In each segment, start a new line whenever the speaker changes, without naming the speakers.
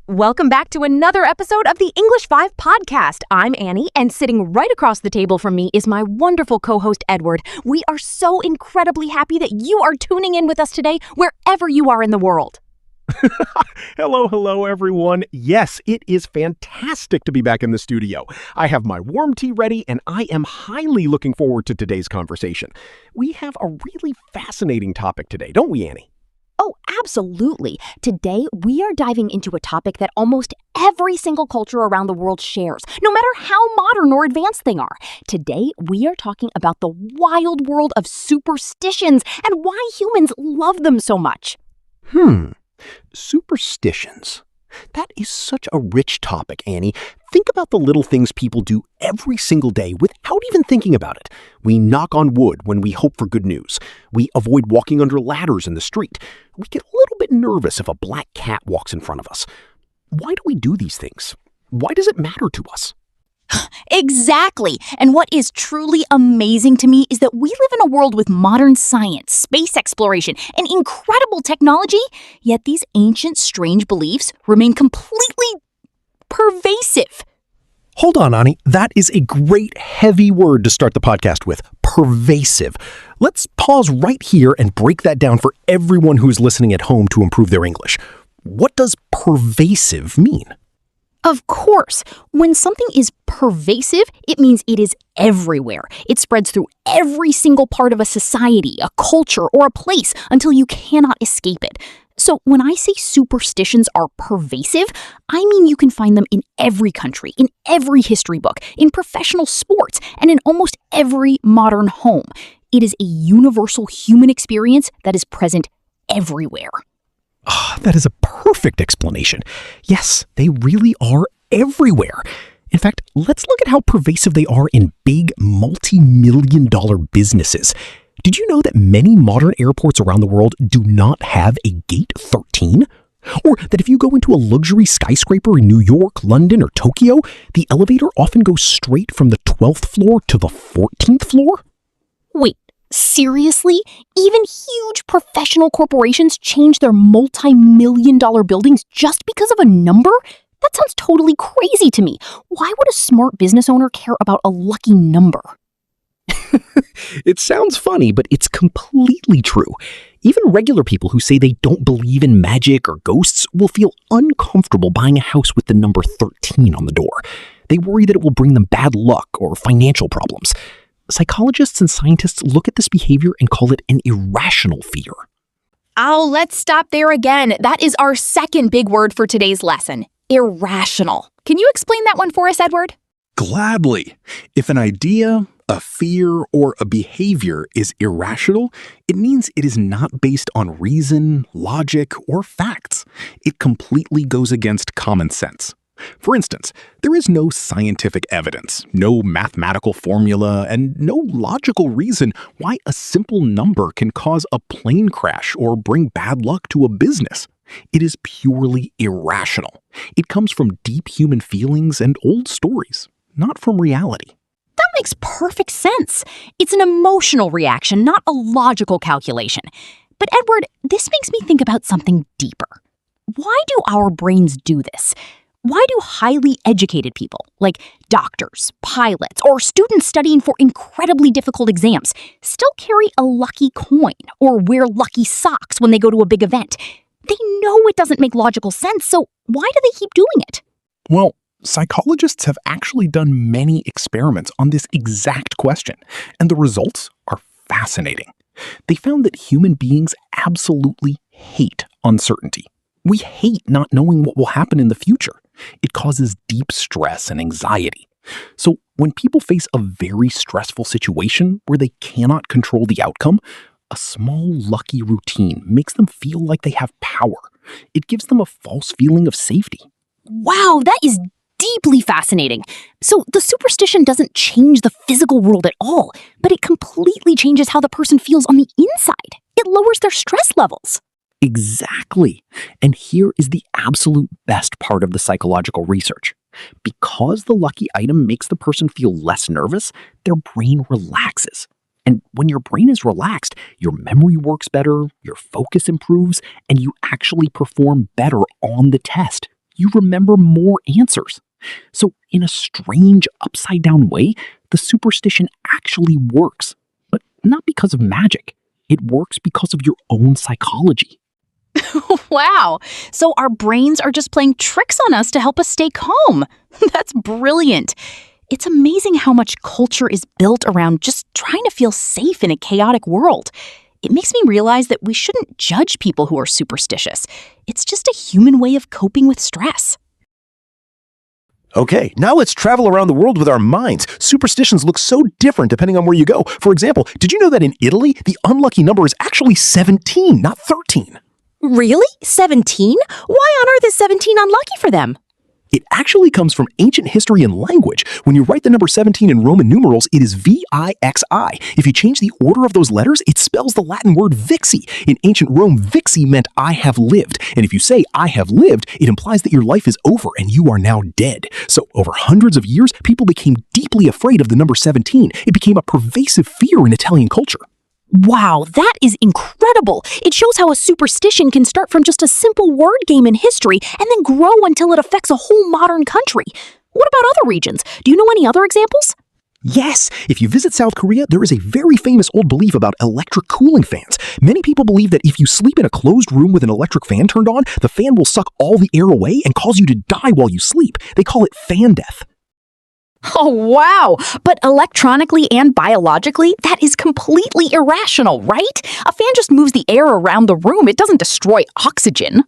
Welcome back to another episode of the English 5 podcast. I'm Annie, and sitting right across the table from me is my wonderful co-host, Edward. We are so incredibly happy that you are tuning in with us today, wherever you are in the world.
Hello, everyone. Yes, it is fantastic to be back in the studio. I have my warm tea ready, and I am highly looking forward to today's conversation. We have a really fascinating topic today, don't we, Annie?
Oh, absolutely. Today, we are diving into a topic that almost every single culture around the world shares, no matter how modern or advanced they are. Today, we are talking about the wild world of superstitions and why humans love them so much.
Superstitions. That is such a rich topic, Annie. Think about the little things people do every single day without even thinking about it. We knock on wood when we hope for good news. We avoid walking under ladders in the street. We get a little bit nervous if a black cat walks in front of us. Why do we do these things? Why does it matter to us?
Exactly. And what is truly amazing to me is that we live in a world with modern science, space exploration, and incredible technology, yet these ancient, strange beliefs remain completely pervasive.
Hold on, Annie. That is a great, heavy word to start the podcast with. Pervasive. Let's pause right here and break that down for everyone who's listening at home to improve their English. What does pervasive mean?
Of course, when something is pervasive, it means it is everywhere. It spreads through every single part of a society, a culture, or a place until you cannot escape it. So when I say superstitions are pervasive, I mean you can find them in every country, in every history book, in professional sports, and in almost every modern home. It is a universal human experience that is present everywhere.
That is a perfect explanation. Yes, they really are everywhere. In fact, let's look at how pervasive they are in big, multi-million-dollar businesses. Did you know that many modern airports around the world do not have a gate 13? Or that if you go into a luxury skyscraper in New York, London, or Tokyo, the elevator often goes straight from the 12th floor to the 14th floor?
Wait. Seriously? Even huge professional corporations change their multi-million-dollar buildings just because of a number? That sounds totally crazy to me. Why would a smart business owner care about a lucky number?
It sounds funny, but it's completely true. Even regular people who say they don't believe in magic or ghosts will feel uncomfortable buying a house with the number 13 on the door. They worry that it will bring them bad luck or financial problems. Psychologists and scientists look at this behavior and call it an irrational fear.
Oh, let's stop there again. That is our second big word for today's lesson, irrational. Can you explain that one for us, Edward?
Gladly. If an idea, a fear, or a behavior is irrational, it means it is not based on reason, logic, or facts. It completely goes against common sense. For instance, there is no scientific evidence, no mathematical formula, and no logical reason why a simple number can cause a plane crash or bring bad luck to a business. It is purely irrational. It comes from deep human feelings and old stories, not from reality.
That makes perfect sense. It's an emotional reaction, not a logical calculation. But Edward, this makes me think about something deeper. Why do our brains do this? Why do highly educated people, like doctors, pilots, or students studying for incredibly difficult exams, still carry a lucky coin or wear lucky socks when they go to a big event? They know it doesn't make logical sense, so why do they keep doing it?
Well, psychologists have actually done many experiments on this exact question, and the results are fascinating. They found that human beings absolutely hate uncertainty. We hate not knowing what will happen in the future. It causes deep stress and anxiety. So when people face a very stressful situation where they cannot control the outcome, a small lucky routine makes them feel like they have power. It gives them a false feeling of safety.
Wow, that is deeply fascinating. So the superstition doesn't change the physical world at all, but it completely changes how the person feels on the inside. It lowers their stress levels.
Exactly. And here is the absolute best part of the psychological research. Because the lucky item makes the person feel less nervous, their brain relaxes. And when your brain is relaxed, your memory works better, your focus improves, and you actually perform better on the test. you remember more answers. So, in a strange, upside-down way, the superstition actually works. But not because of magic. It works because of your own psychology.
Wow. So our brains are just playing tricks on us to help us stay calm. That's brilliant. It's amazing how much culture is built around just trying to feel safe in a chaotic world. It makes me realize that we shouldn't judge people who are superstitious. It's just a human way of coping with stress.
Okay, now let's travel around the world with our minds. Superstitions look so different depending on where you go. For example, did you know that in Italy, the unlucky number is actually 17, not 13?
Really? 17? Why on earth is 17 unlucky for them?
It actually comes from ancient history and language. When you write the number 17 in Roman numerals, it is VIXI. If you change the order of those letters, it spells the Latin word vixi. In ancient Rome, vixi meant I have lived. And if you say I have lived, it implies that your life is over and you are now dead. So over hundreds of years, people became deeply afraid of the number 17. It became a pervasive fear in Italian culture.
Wow, that is incredible. It shows how a superstition can start from just a simple word game in history and then grow until it affects a whole modern country. What about other regions? Do you know any other examples?
Yes, if you visit South Korea, there is a very famous old belief about electric cooling fans. Many people believe that if you sleep in a closed room with an electric fan turned on, the fan will suck all the air away and cause you to die while you sleep. They call it fan death.
Oh, wow. But electronically and biologically, that is completely irrational, right? A fan just moves the air around the room. It doesn't destroy oxygen.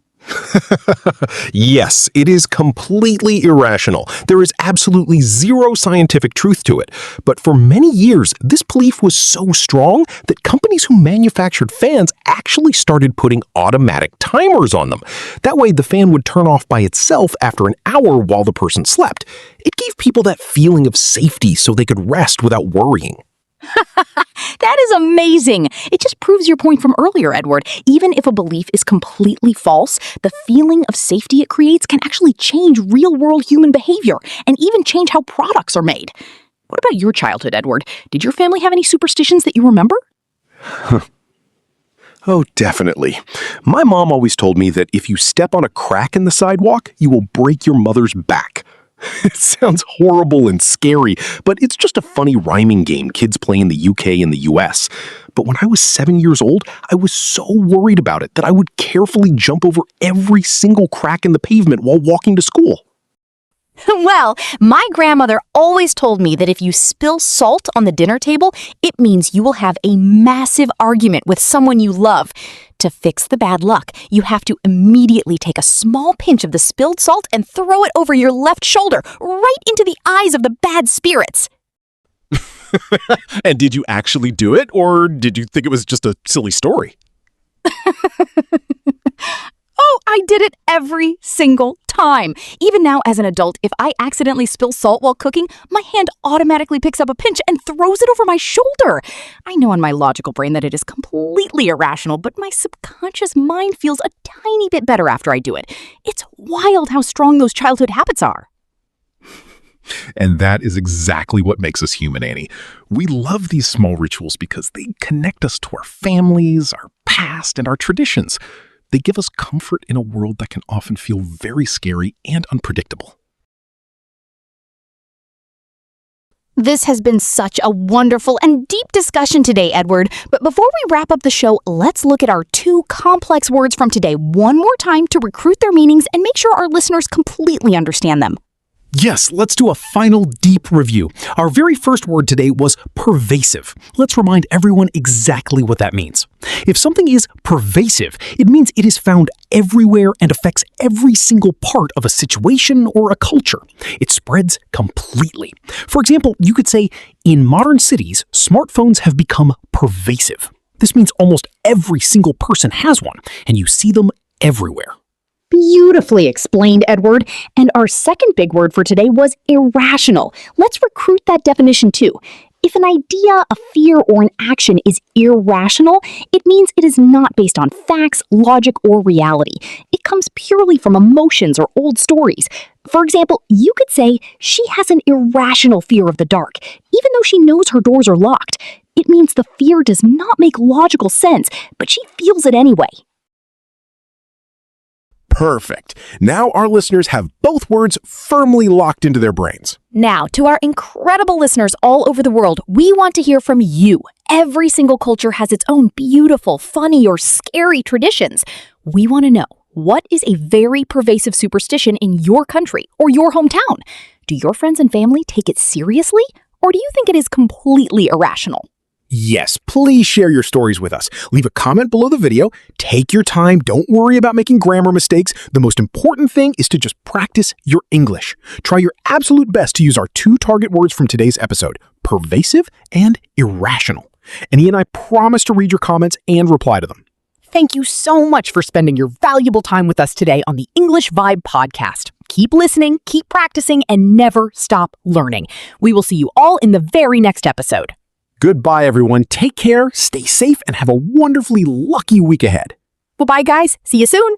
Yes, it is completely irrational. There is absolutely zero scientific truth to it. But for many years, this belief was so strong that companies who manufactured fans actually started putting automatic timers on them. That way, the fan would turn off by itself after an hour while the person slept. It gave people that feeling of safety so they could rest without worrying.
That is amazing. It just proves your point from earlier, Edward. Even if a belief is completely false, the feeling of safety it creates can actually change real-world human behavior and even change how products are made. What about your childhood, Edward? Did your family have any superstitions that you remember?
Oh, definitely. My mom always told me that if you step on a crack in the sidewalk, you will break your mother's back. It sounds horrible and scary, but it's just a funny rhyming game kids play in the UK and the US. But when I was 7 years old, I was so worried about it that I would carefully jump over every single crack in the pavement while walking to school.
Well, my grandmother always told me that if you spill salt on the dinner table, it means you will have a massive argument with someone you love. To fix the bad luck, you have to immediately take a small pinch of the spilled salt and throw it over your left shoulder, right into the eyes of the bad spirits.
And did you actually do it, or did you think it was just a silly story?
Oh, I did it every single time. Even now, as an adult, if I accidentally spill salt while cooking, my hand automatically picks up a pinch and throws it over my shoulder. I know in my logical brain that it is completely irrational, but my subconscious mind feels a tiny bit better after I do it. It's wild how strong those childhood habits are.
And that is exactly what makes us human, Annie. We love these small rituals because they connect us to our families, our past, and our traditions. They give us comfort in a world that can often feel very scary and unpredictable.
This has been such a wonderful and deep discussion today, Edward. But before we wrap up the show, let's look at our 2 complex words from today one more time to recruit their meanings and make sure our listeners completely understand them.
Yes, let's do a final deep review. Our very first word today was pervasive. Let's remind everyone exactly what that means. If something is pervasive, it means it is found everywhere and affects every single part of a situation or a culture. It spreads completely. For example, you could say, in modern cities, smartphones have become pervasive. This means almost every single person has one, and you see them everywhere.
Beautifully explained, Edward. And our second big word for today was irrational. Let's recruit that definition too. If an idea, a fear, or an action is irrational, it means it is not based on facts, logic, or reality. It comes purely from emotions or old stories. For example, you could say she has an irrational fear of the dark, even though she knows her doors are locked. It means the fear does not make logical sense, but she feels it anyway.
Perfect. Now our listeners have both words firmly locked into their brains.
Now, to our incredible listeners all over the world, we want to hear from you. Every single culture has its own beautiful, funny, or scary traditions. We want to know, what is a very pervasive superstition in your country or your hometown? Do your friends and family take it seriously, or do you think it is completely irrational?
Yes, please share your stories with us. Leave a comment below the video. Take your time. Don't worry about making grammar mistakes. The most important thing is to just practice your English. Try your absolute best to use our 2 target words from today's episode, pervasive and irrational. Annie and I promise to read your comments and reply to them.
Thank you so much for spending your valuable time with us today on the English Vibe podcast. Keep listening, keep practicing, and never stop learning. We will see you all in the very next episode.
Goodbye, everyone. Take care, stay safe, and have a wonderfully lucky week ahead.
Well, bye, guys. See you soon.